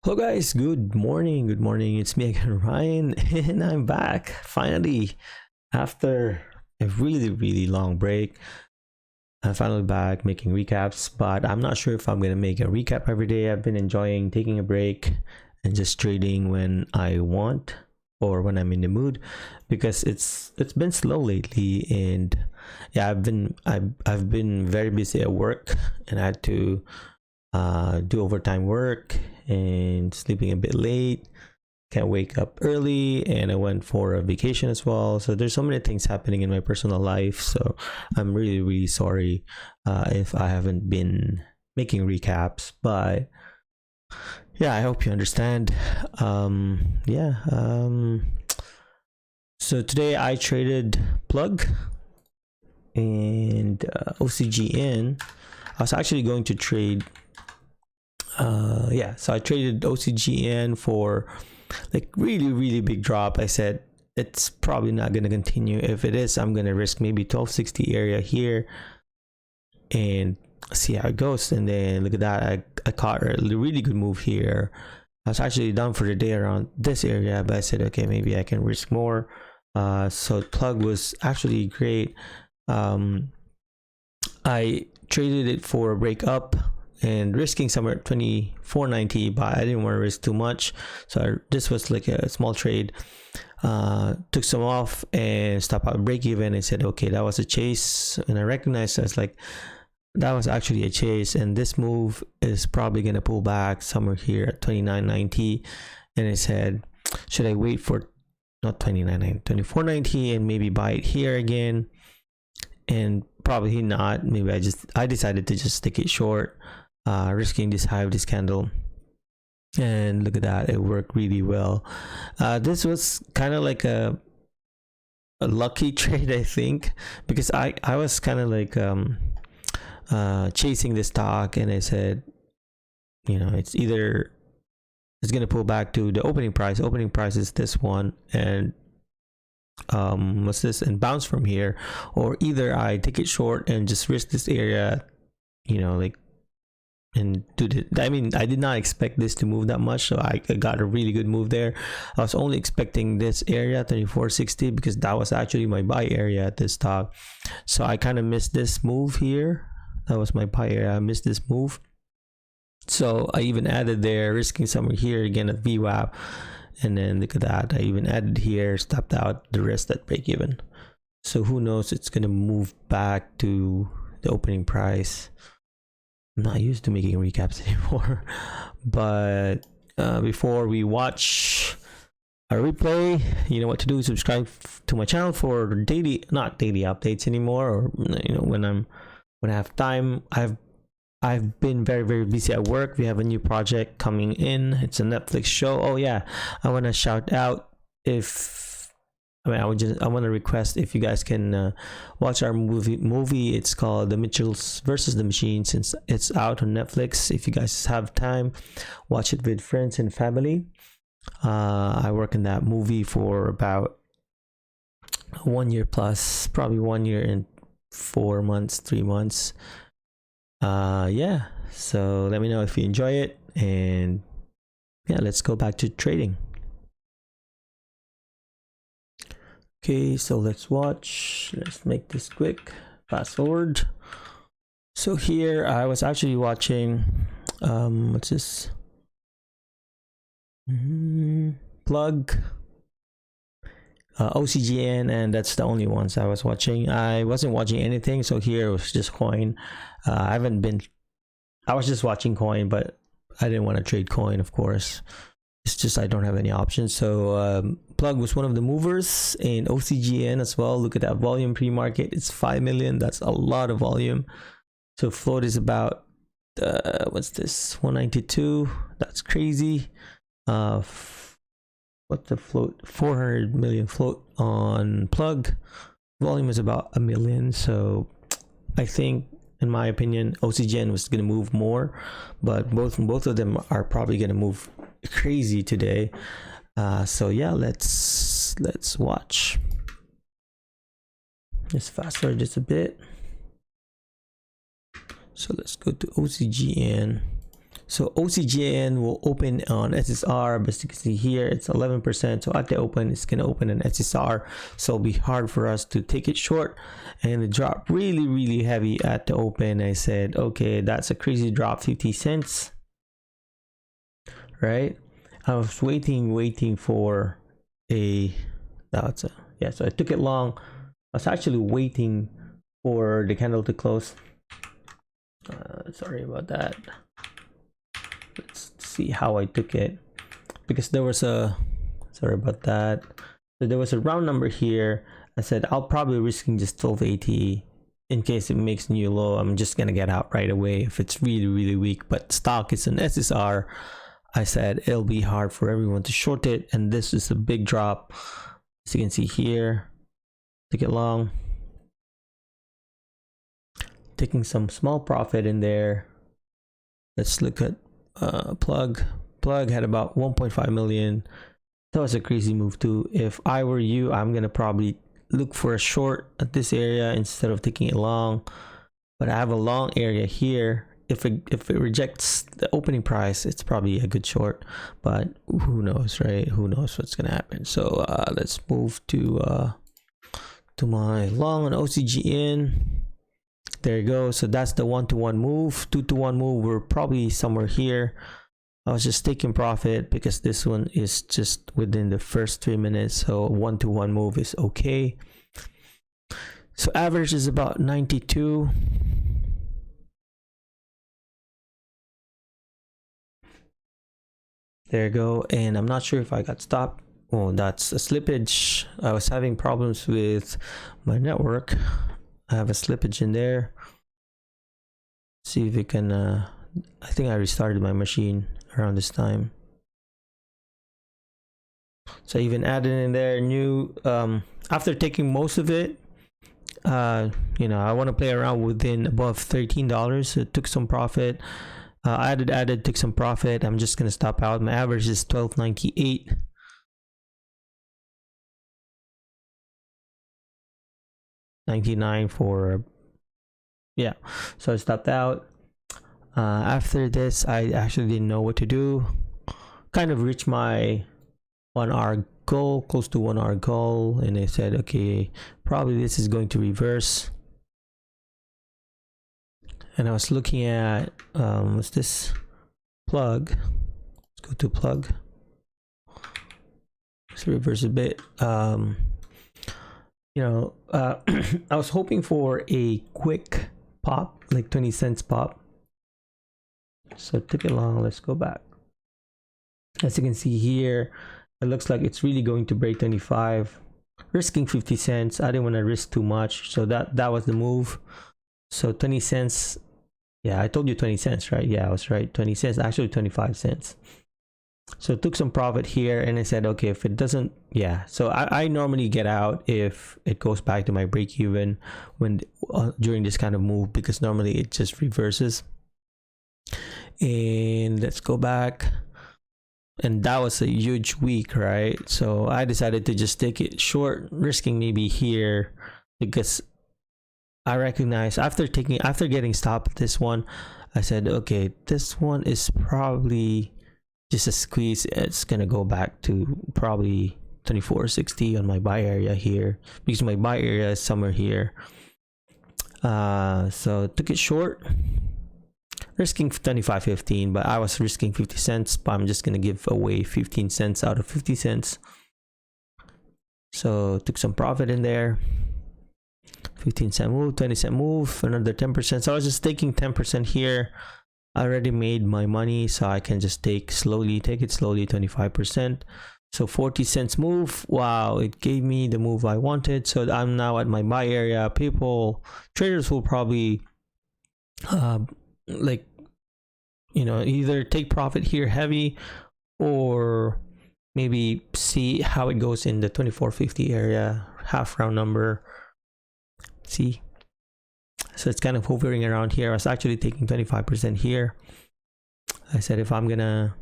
Hello guys, good morning. It's me again, Ryan, and I'm back finally after a really long break. I'm finally back making recaps, but I'm not sure if I'm gonna make a recap every day. I've been enjoying taking a break and just trading when I want or when I'm in the mood, because it's been slow lately. And yeah, I've been very busy at work, and I had to do overtime work and sleeping a bit late. Can't wake up early, and I went for a vacation as well. So there's so many things happening in my personal life. So I'm really sorry if I haven't been making recaps, but yeah, I hope you understand. So today I traded plug and OCGN. I was actually going to trade so I traded OCGN for like really big drop. I said it's probably not going to continue. If it is, I'm going to risk maybe 1260 area here and see how it goes. And then look at that, I caught a really good move here. I was actually done for the day around this area, but I said okay, maybe I can risk more. So plug was actually great. I traded it for a break up and risking somewhere at 24.90, but I didn't want to risk too much, so this was like a small trade. Took some off and stopped out break even and said okay, that was a chase, and I recognized as like that was actually a chase, and this move is probably going to pull back somewhere here at 29.90. and I said, should I wait for not 29.90, 24.90 and maybe buy it here again? And probably not. Maybe I decided to just stick it short, risking this high of this candle. And look at that, it worked really well. This was kind of like a lucky trade, I think, because I was kind of like chasing this stock, and I said, you know, it's either it's gonna pull back to the opening price. Opening price is this one, and what's this, and bounce from here, or either I take it short and just risk this area, you know, like, and do the, I mean, I did not expect this to move that much, so I got a really good move there. I was only expecting this area 34.60 because that was actually my buy area at this stock, so I kind of missed this move here. That was my buy area. I missed this move, so I even added there, risking somewhere here again at VWAP. And then look at that, I even added here, stopped out the rest at break even. So who knows, it's gonna move back to the opening price. I'm not used to making recaps anymore, but before we watch a replay, you know what to do. Subscribe to my channel for daily, not daily updates anymore, or you know, when I have time. I've been very busy at work. We have a new project coming in. It's a Netflix show. Oh yeah, I want to shout out, if I want to request if you guys can watch our movie. It's called The Mitchells versus the Machines. Since it's out on Netflix, if you guys have time, watch it with friends and family. I work in that movie for about 1 year plus, probably 1 year and 4 months, 3 months. Yeah, so let me know if you enjoy it, and yeah, let's go back to trading. Okay, so let's watch. Let's make this quick. Fast forward. So here I was actually watching what's this, plug, OCGN, and that's the only ones I was watching. I wasn't watching anything, so here it was just coin. I was just watching coin, but I didn't want to trade coin, of course. It's just I don't have any options. So plug was one of the movers, and OCGN as well. Look at that volume pre-market, it's 5 million. That's a lot of volume. So float is about what's this, 192. That's crazy. What's the float? 400 million float on plug. Volume is about 1 million. So I think, in my opinion, OCGN was going to move more, but both of them are probably going to move crazy today. So yeah, let's watch. Just fast forward just a bit. So let's go to OCGN. So OCGN will open on SSR, but you can see here it's 11%. So at the open, it's going to open an SSR. So it'll be hard for us to take it short. And it dropped really, really heavy at the open. I said, okay, that's a crazy drop, 50 cents. Right? I was waiting for a, yeah, so I took it long. I was actually waiting for the candle to close. Sorry about that. Let's see how I took it, because there was a, sorry about that. So there was a round number here. I said I'll probably risking just 1280 in case it makes new low. I'm just gonna get out right away if it's really, really weak. But stock is an SSR. I said it'll be hard for everyone to short it, and this is a big drop. As you can see here, took it long, taking some small profit in there. Let's look at plug had about 1.5 million. That was a crazy move too. If I were you, I'm gonna probably look for a short at this area instead of taking it long. But I have a long area here. If it rejects the opening price, it's probably a good short, but who knows, right? Who knows what's gonna happen. So let's move to my long on OCGN. There you go. So that's the 1-to-1 move. 2-to-1 move, we're probably somewhere here. I was just taking profit because this one is just within the first 3 minutes. So 1-to-1 move is okay. So average is about 92. There you go. And I'm not sure if I got stopped. Oh, that's a slippage. I was having problems with my network. I have a slippage in there. See if we can, I think I restarted my machine around this time. So I even added in there new, after taking most of it, you know, I want to play around within above $13. So it took some profit. Added, took some profit. I'm just gonna stop out. My average is 1298. $99 for, yeah. So I stopped out. After this, I actually didn't know what to do. Kind of reached my 1 hour goal, close to 1 hour goal, and I said, okay, probably this is going to reverse. And I was looking at what's this, plug. Let's go to plug. Let's reverse a bit. You know, I was hoping for a quick pop, like 20 cents pop. So took it long. Let's go back. As you can see here, it looks like it's really going to break 25, risking 50 cents. I didn't want to risk too much, so that was the move. So 20 cents. Yeah, I told you 20 cents, right? Yeah, I was right. 20 cents, actually 25 cents. So took some profit here, and I said, okay, if it doesn't, yeah. So I normally get out if it goes back to my break even when during this kind of move, because normally it just reverses. And let's go back. And that was a huge week, right? So I decided to just take it short, risking maybe here, because I recognize after getting stopped this one, I said, okay, this one is probably just a squeeze. It's gonna go back to probably 24.60 on my buy area here, because my buy area is somewhere here. So took it short, risking 25.15, but I was risking 50 cents, but I'm just gonna give away 15 cents out of 50 cents. So took some profit in there. 15 cent move, 20 cent move, another 10%. So I was just taking 10% here. I already made my money, so I can just take it slowly, 25%. So 40 cents move. Wow, it gave me the move I wanted. So I'm now at my buy area. Traders will probably like, you know, either take profit here heavy, or maybe see how it goes in the 24.50 area, half round number. See, so it's kind of hovering around here. I was actually taking 25% here. I said if I'm gonna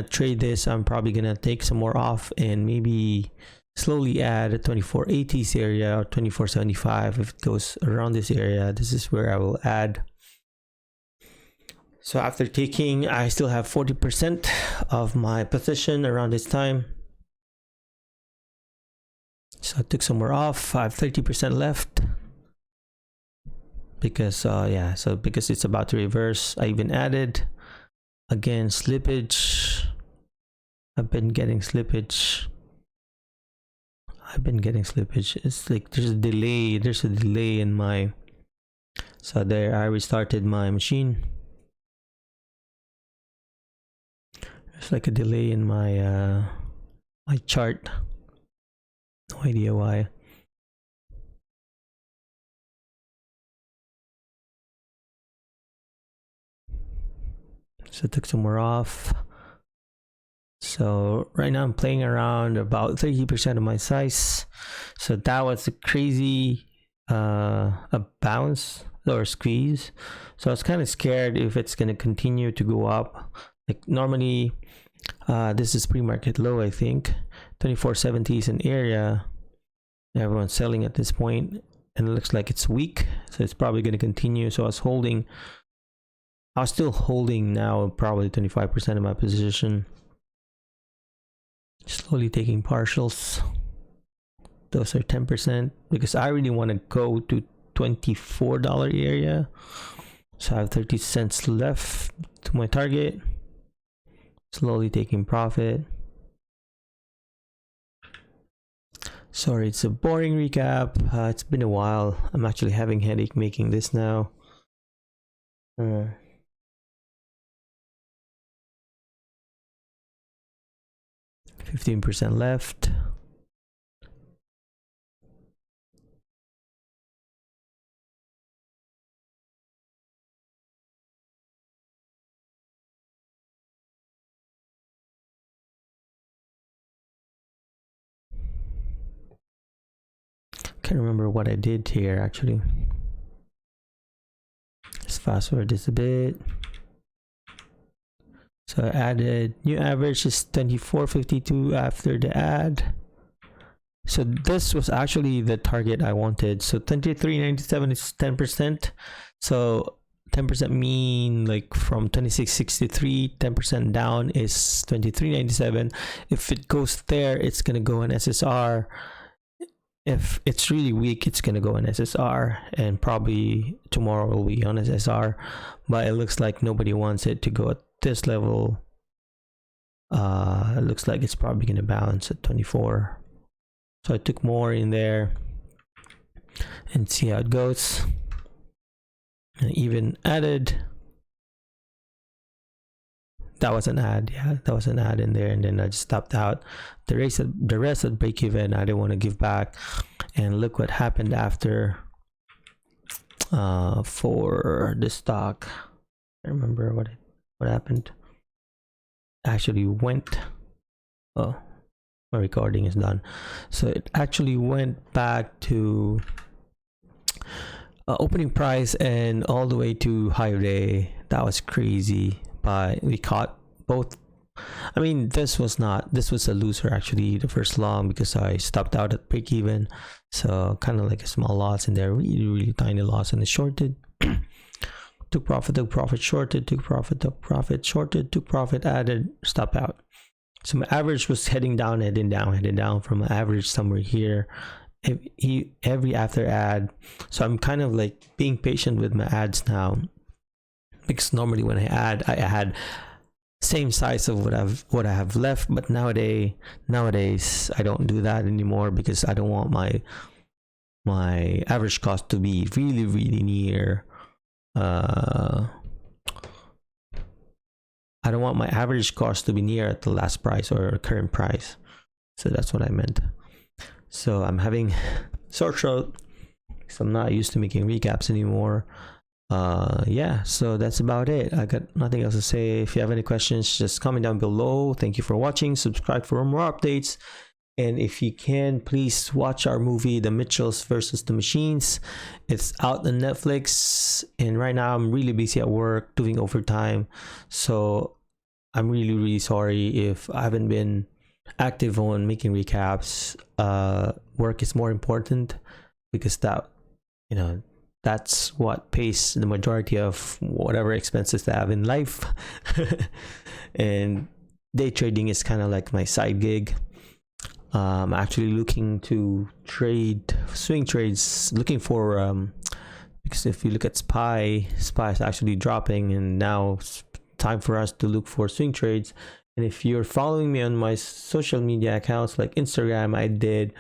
trade this, I'm probably gonna take some more off and maybe slowly add a 24.80s area or 24.75. If it goes around this area, this is where I will add. So after taking, I still have 40% of my position around this time. So I took some more off. I have 30% left because yeah, so because it's about to reverse, I even added again slippage. I've been getting slippage. It's like there's a delay in my, so there I restarted my machine. There's like a delay in my my chart. No idea why. So I took some more off. So right now I'm playing around about 30% of my size. So that was a crazy a bounce or squeeze. So I was kind of scared if it's gonna continue to go up. Like normally this is pre-market low, I think 2470 is an area everyone's selling at this point, and it looks like it's weak, so it's probably going to continue. So I was still holding now probably 25% of my position, slowly taking partials. Those are 10% because I really want to go to $24 area. So I have 30 cents left to my target, slowly taking profit. Sorry, it's a boring recap. It's been a while. I'm actually having headache making this now. 15% left. Can't remember what I did here actually. Let's fast forward this a bit. So I added new average is 24.52 after the add. So this was actually the target I wanted. So 23.97 is 10%. So 10% mean like from 26.63, 10% down is 23.97. If it goes there, it's gonna go in SSR. If it's really weak, it's gonna go in SSR, and probably tomorrow will be on SSR. But it looks like nobody wants it to go at this level. It looks like it's probably gonna bounce at 24. So I took more in there and see how it goes. And even added. That was an ad, yeah, that was an ad in there, and then I just stopped out. The rest at break even, I didn't want to give back. And look what happened after for the stock. I remember what happened. Actually went, oh, my recording is done. So it actually went back to opening price and all the way to high day. That was crazy. But we caught both. I mean, this was a loser actually, the first long, because I stopped out at break even. So kind of like a small loss in there, really tiny loss, and it shorted. Took profit, shorted, took profit, shorted, took profit, added, stop out. So my average was heading down from an average somewhere here. Every after ad. So I'm kind of like being patient with my ads now, because normally when I had same size of what I have left, but nowadays I don't do that anymore, because I don't want my average cost to be really near. I don't want my average cost to be near at the last price or current price. So that's what I meant. So I'm having sore throat because I'm not used to making recaps anymore. Yeah, so that's about it. I got nothing else to say. If you have any questions, just comment down below. Thank you for watching. Subscribe for more updates, and if you can, please watch our movie The Mitchells versus the Machines. It's out on Netflix, and right now I'm really busy at work doing overtime, so I'm really sorry if I haven't been active on making recaps. Work is more important, because that, you know, that's what pays the majority of whatever expenses I have in life. And day trading is kind of like my side gig. I'm actually looking to trade swing trades, looking for because if you look at SPY is actually dropping, and now it's time for us to look for swing trades. And if you're following me on my social media accounts like Instagram, I did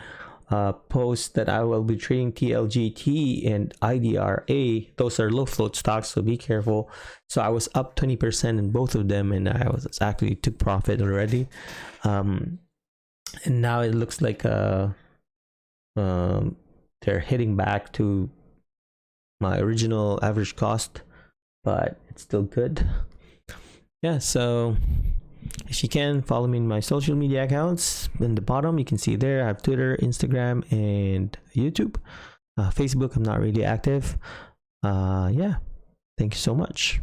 post that I will be trading TLGT and IDRA. Those are low float stocks, so be careful. So I was up 20% in both of them, and I was actually took profit already. And now it looks like they're hitting back to my original average cost, but it's still good. Yeah, so if you can, follow me in my social media accounts. In the bottom, you can see there I have Twitter, Instagram, and YouTube. Facebook, I'm not really active. Yeah, thank you so much.